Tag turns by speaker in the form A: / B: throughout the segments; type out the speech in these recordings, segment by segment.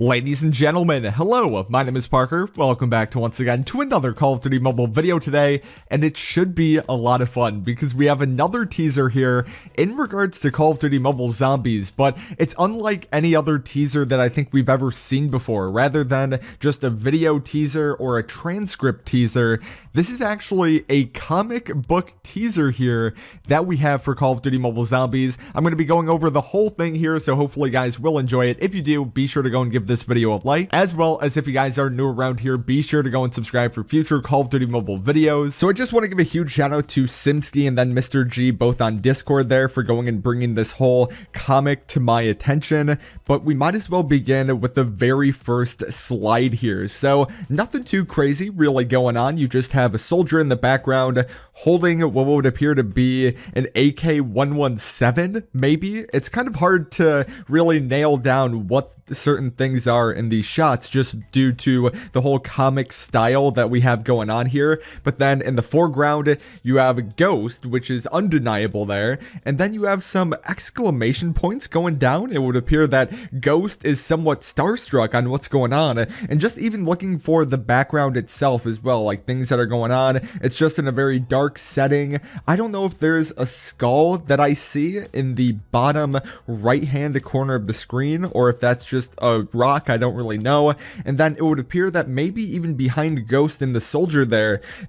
A: Ladies and gentlemen, hello, my name is Parker. Welcome back once again to another Call of Duty Mobile video today, and it should be a lot of fun because we have another teaser here in regards to Call of Duty Mobile Zombies, but it's unlike any other teaser that I think we've ever seen before. Rather than just a video teaser or a transcript teaser, this is actually a comic book teaser here that we have for Call of Duty Mobile Zombies. I'm going to be going over the whole thing here, so hopefully you guys will enjoy it. If you do, be sure to go and give this video a like, as well as if you guys are new around here, be sure to go and subscribe for future Call of Duty Mobile videos. So I just want to give a huge shout out to Simski and then Mr. G, both on Discord there, for going and bringing this whole comic to my attention. But we might as well begin with the very first slide here. So nothing too crazy really going on. You just have a soldier in the background holding what would appear to be an AK-117, maybe. It's kind of hard to really nail down what certain things are in these shots just due to the whole comic style that we have going on here. But then in the foreground, you have Ghost, which is undeniable there. And then you have some exclamation points going down. It would appear that Ghost is somewhat starstruck on what's going on. And just even looking for the background itself as well, like things that are going on. It's just in a very dark setting. I don't know if there's a skull that I see in the bottom right hand corner of the screen, or if that's just a rock. I don't really know. And then it would appear that maybe even behind Ghost and the soldier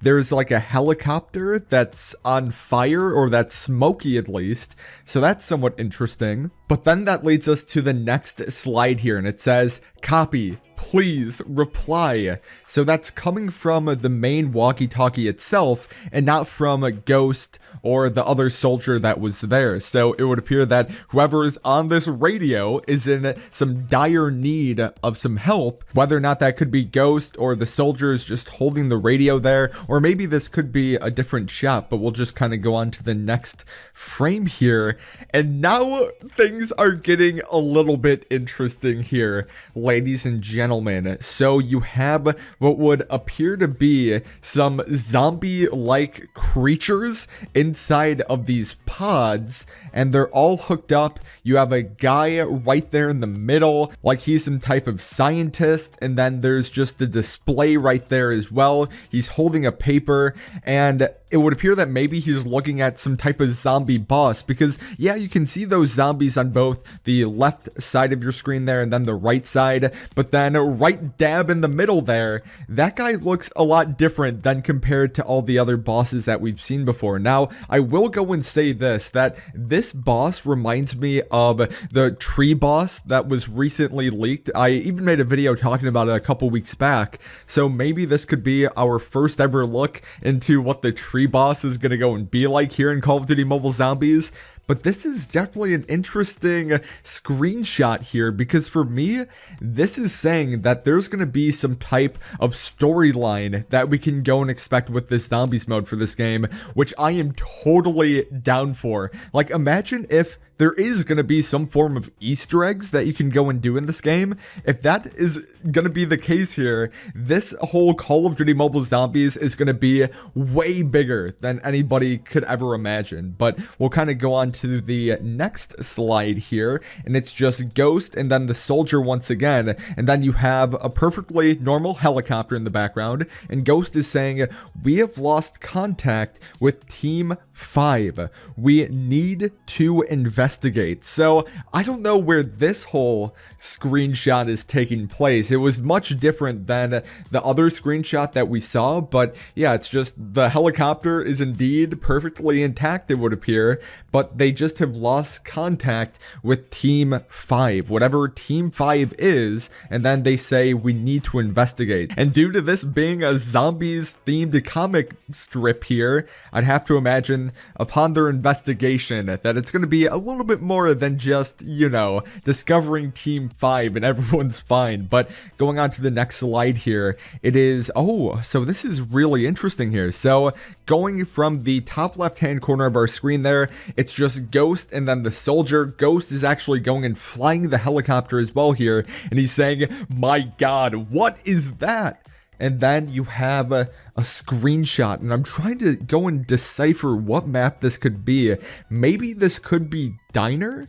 A: there's like a helicopter that's on fire, or that's smoky at least. So that's somewhat interesting. But then that leads us to the next slide here, and it says, "Copy. Please reply." So that's coming from the main walkie-talkie itself and not from Ghost or the other soldier that was there. So it would appear that whoever is on this radio is in some dire need of some help, whether or not that could be Ghost or the soldiers just holding the radio there, or maybe this could be a different shot. But we'll just kind of go on to the next frame here. And now things are getting a little bit interesting here, ladies and gentlemen. So you have what would appear to be some zombie-like creatures inside of these pods, and they're all hooked up. You have a guy right there in the middle, like he's some type of scientist, and then there's just a display right there as well. He's holding a paper, and it would appear that maybe he's looking at some type of zombie boss, because yeah, you can see those zombies on both the left side of your screen there and then the right side, but then right dab in the middle there, that guy looks a lot different than compared to all the other bosses that we've seen before. Now, I will go and say this, that this boss reminds me of the tree boss that was recently leaked. I even made a video talking about it a couple weeks back, so maybe this could be our first ever look into what the tree boss is going to go and be like here in Call of Duty Mobile Zombies. But this is definitely an interesting screenshot here, because for me, this is saying that there's going to be some type of storyline that we can go and expect with this zombies mode for this game, which I am totally down for. Like, imagine if there is going to be some form of Easter eggs that you can go and do in this game. If that is going to be the case here, this whole Call of Duty Mobile Zombies is going to be way bigger than anybody could ever imagine. But we'll kind of go on to the next slide here, and it's just Ghost and then the soldier once again. And then you have a perfectly normal helicopter in the background, and Ghost is saying, "We have lost contact with Team 5. We need to investigate." So I don't know where this whole screenshot is taking place. It was much different than the other screenshot that we saw, but yeah, it's just the helicopter is indeed perfectly intact, it would appear, but they just have lost contact with Team 5, whatever Team 5 is, and then they say we need to investigate. And due to this being a zombies themed comic strip here, I'd have to imagine upon their investigation that it's going to be a little bit more than just, you know, discovering Team 5 and everyone's fine. But going on to the next slide here, it is, oh, so this is really interesting here. So going from the top left hand corner of our screen there, it's just Ghost and then the soldier. Ghost is actually going and flying the helicopter as well here, and he's saying, "My God, what is that?" And then you have a screenshot, and I'm trying to go and decipher what map this could be. Maybe this could be Diner?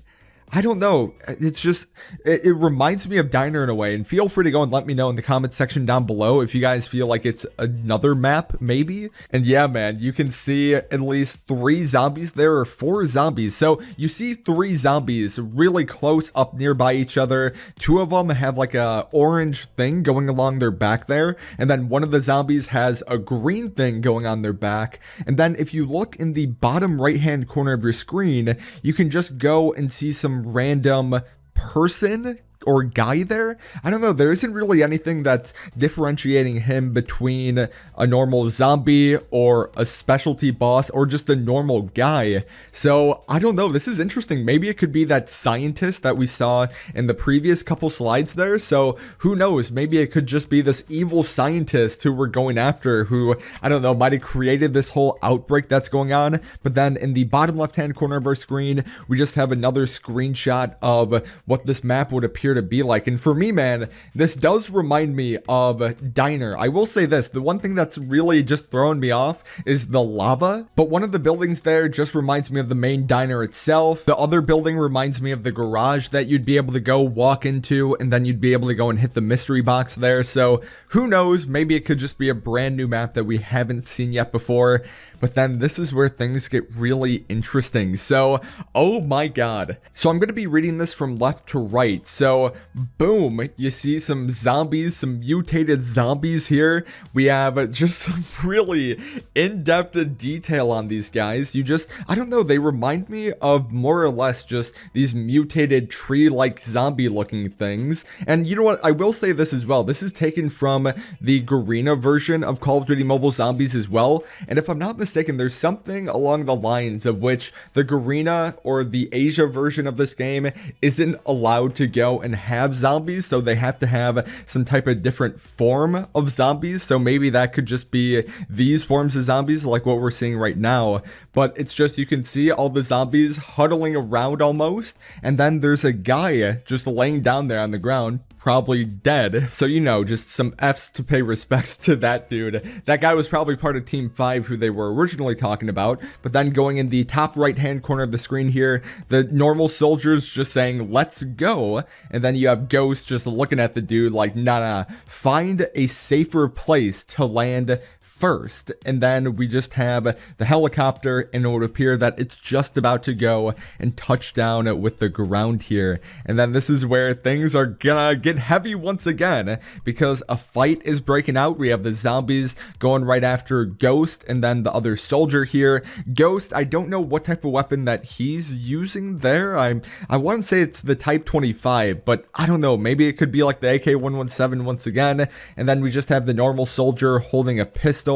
A: I don't know. It's just, it reminds me of Diner in a way. And feel free to go and let me know in the comment section down below if you guys feel like it's another map, maybe. And yeah, man, you can see at least 3 zombies there, or 4 zombies. So you see 3 zombies really close up nearby each other. 2 of them have like a orange thing going along their back there. And then one of the zombies has a green thing going on their back. And then if you look in the bottom right hand corner of your screen, you can just go and see some random person or guy there. I don't know, there isn't really anything that's differentiating him between a normal zombie or a specialty boss or just a normal guy. So I don't know, this is interesting. Maybe it could be that scientist that we saw in the previous couple slides there. So who knows, maybe it could just be this evil scientist who we're going after, who, I don't know, might have created this whole outbreak that's going on. But then in the bottom left hand corner of our screen, we just have another screenshot of what this map would appear to be like. And for me, man, this does remind me of Diner. I will say this, the one thing that's really just throwing me off is the lava, but one of the buildings there just reminds me of the main diner itself. The other building reminds me of the garage that you'd be able to go walk into, and then you'd be able to go and hit the mystery box there. So who knows, maybe it could just be a brand new map that we haven't seen yet before. But then this is where things get really interesting. So, oh my god. So I'm going to be reading this from left to right. So, boom, you see some zombies, some mutated zombies here. We have just some really in-depth detail on these guys. You just, I don't know, they remind me of more or less just these mutated tree-like zombie-looking things. And you know what, I will say this as well. This is taken from the Garena version of Call of Duty Mobile Zombies as well. And if I'm not mistaken, there's something along the lines of which the Garena or the Asia version of this game isn't allowed to go and have zombies, so they have to have some type of different form of zombies. So maybe that could just be these forms of zombies like what we're seeing right now. But it's just, you can see all the zombies huddling around almost, and then there's a guy just laying down there on the ground, probably dead. So, you know, just some F's to pay respects to that dude. That guy was probably part of Team 5 who they were originally talking about. But then going in the top right hand corner of the screen here, the normal soldiers just saying, let's go. And then you have Ghost just looking at the dude like, nah, find a safer place to land first. And then we just have the helicopter, and it would appear that it's just about to go and touch down with the ground here. And then this is where things are gonna get heavy once again, because a fight is breaking out. We have the zombies going right after Ghost and then the other soldier here. Ghost, I don't know what type of weapon that he's using there. I want to say it's the Type 25, but I don't know, maybe it could be like the AK-117 once again. And then we just have the normal soldier holding a pistol,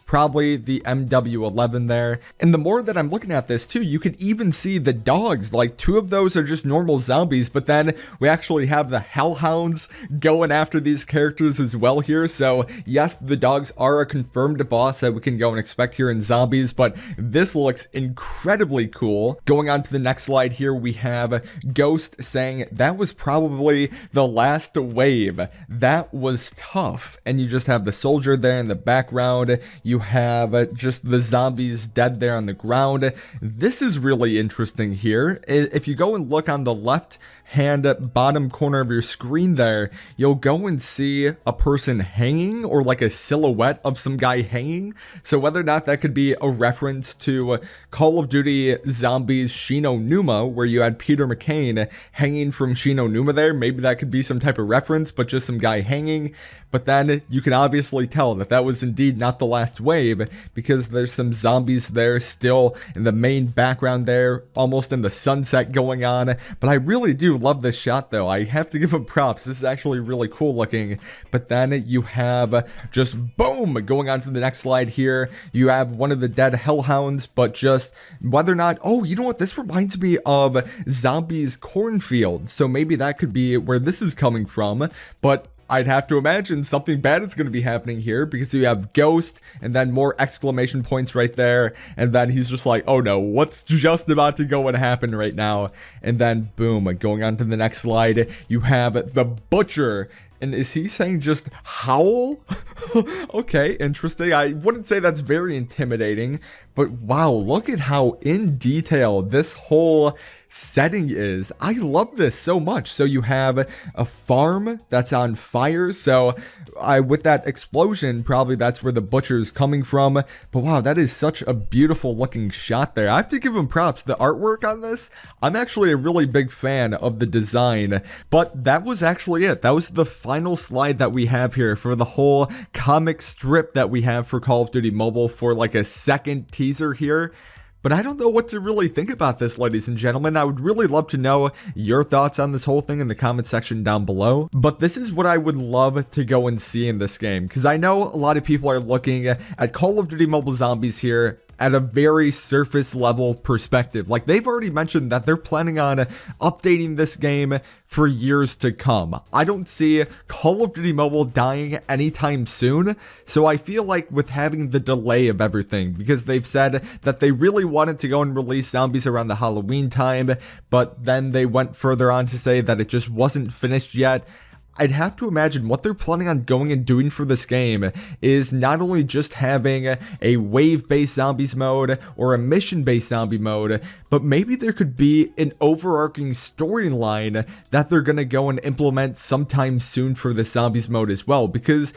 A: probably the MW11 there. And the more that I'm looking at this too, you can even see the dogs. Like 2 of those are just normal zombies, but then we actually have the hellhounds going after these characters as well here. So yes, the dogs are a confirmed boss that we can go and expect here in zombies, but this looks incredibly cool. Going on to the next slide here, we have Ghost saying that was probably the last wave. That was tough. And you just have the soldier there in the background. You have just the zombies dead there on the ground. This is really interesting here. If you go and look on the left hand bottom corner of your screen there, you'll go and see a person hanging, or like a silhouette of some guy hanging. So whether or not that could be a reference to Call of Duty Zombies Shino Numa, where you had Peter McCain hanging from Shino Numa there, maybe that could be some type of reference, but just some guy hanging. But then you can obviously tell that that was indeed not the last wave, because there's some zombies there still in the main background there, almost in the sunset going on. But I really do love this shot though. I have to give him props. This is actually really cool looking. But then you have just boom, going on to the next slide here. You have one of the dead hellhounds, but just whether or not, oh, you know what? This reminds me of Zombies Cornfield. So maybe that could be where this is coming from. But I'd have to imagine something bad is going to be happening here, because you have Ghost and then more exclamation points right there. And then he's just like, oh no, what's just about to go and happen right now? And then boom, going on to the next slide, you have the Butcher. And is he saying just howl? Okay, interesting. I wouldn't say that's very intimidating, but wow, look at how in detail this whole setting is. I love this so much. So you have a farm that's on fire. So with that explosion, probably that's where the butcher's coming from. But wow, that is such a beautiful looking shot there. I have to give him props. The artwork on this, I'm actually a really big fan of the design. But that was actually it. That was the final slide that we have here for the whole comic strip that we have for Call of Duty Mobile for like a second teaser here. But I don't know what to really think about this, ladies and gentlemen. I would really love to know your thoughts on this whole thing in the comment section down below. But this is what I would love to go and see in this game, because I know a lot of people are looking at Call of Duty Mobile Zombies here at a very surface level perspective. Like, they've already mentioned that they're planning on updating this game for years to come. I don't see Call of Duty Mobile dying anytime soon, so I feel like with having the delay of everything, because they've said that they really wanted to go and release Zombies around the Halloween time, but then they went further on to say that it just wasn't finished yet. I'd have to imagine what they're planning on going and doing for this game is not only just having a wave-based zombies mode or a mission-based zombie mode, but maybe there could be an overarching storyline that they're going to go and implement sometime soon for the zombies mode as well, because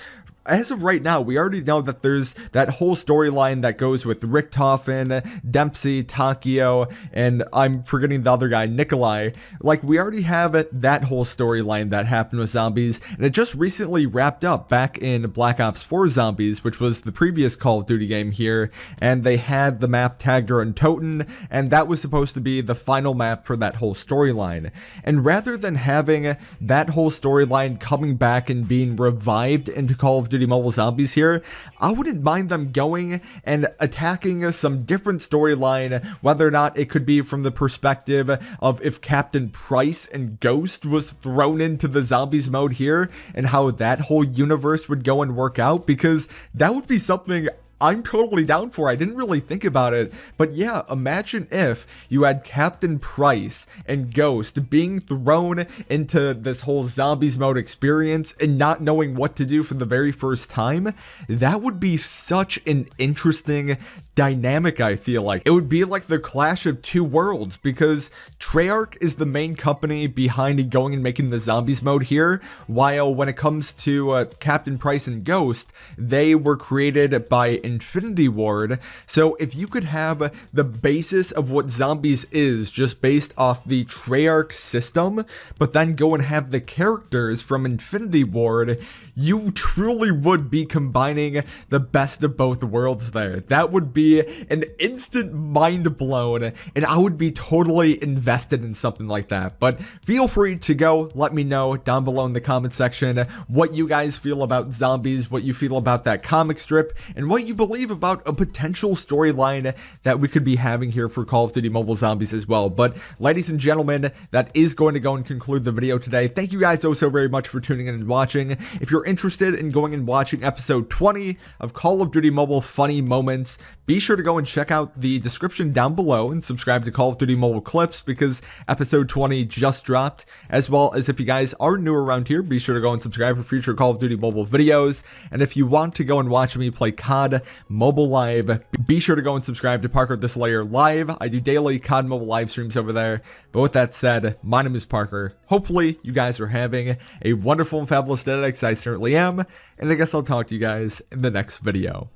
A: as of right now, we already know that there's that whole storyline that goes with Richtofen, Dempsey, Takio, and I'm forgetting the other guy, Nikolai. Like, we already have that whole storyline that happened with Zombies, and it just recently wrapped up back in Black Ops 4 Zombies, which was the previous Call of Duty game here, and they had the map Tagder and Toten, and that was supposed to be the final map for that whole storyline. And rather than having that whole storyline coming back and being revived into Call of Duty Mobile Zombies here, I wouldn't mind them going and attacking some different storyline, whether or not it could be from the perspective of if Captain Price and Ghost was thrown into the Zombies mode here, and how that whole universe would go and work out, because that would be something I'm totally down for. I didn't really think about it, but yeah, imagine if you had Captain Price and Ghost being thrown into this whole Zombies mode experience and not knowing what to do for the very first time. That would be such an interesting dynamic, I feel like. It would be like the clash of two worlds, because Treyarch is the main company behind going and making the Zombies mode here, while when it comes to Captain Price and Ghost, they were created by Infinity Ward. So if you could have the basis of what Zombies is just based off the Treyarch system, but then go and have the characters from Infinity Ward, you truly would be combining the best of both worlds there. That would be an instant mind blown, and I would be totally invested in something like that. But feel free to go let me know down below in the comment section what you guys feel about Zombies, what you feel about that comic strip, and what you believe about a potential storyline that we could be having here for Call of Duty Mobile Zombies as well. But ladies and gentlemen, that is going to go and conclude the video today. Thank you guys so very much for tuning in and watching. If you're interested in going and watching episode 20 of Call of Duty Mobile Funny Moments, be sure to go and check out the description down below and subscribe to Call of Duty Mobile Clips, because episode 20 just dropped. As well as, if you guys are new around here, be sure to go and subscribe for future Call of Duty Mobile videos. And if you want to go and watch me play COD Mobile Live, be sure to go and subscribe to Parker the Slayer Live. I do daily COD Mobile live streams over there. But with that said, my name is Parker. Hopefully you guys are having a wonderful and fabulous day, because I certainly am. And I guess I'll talk to you guys in the next video.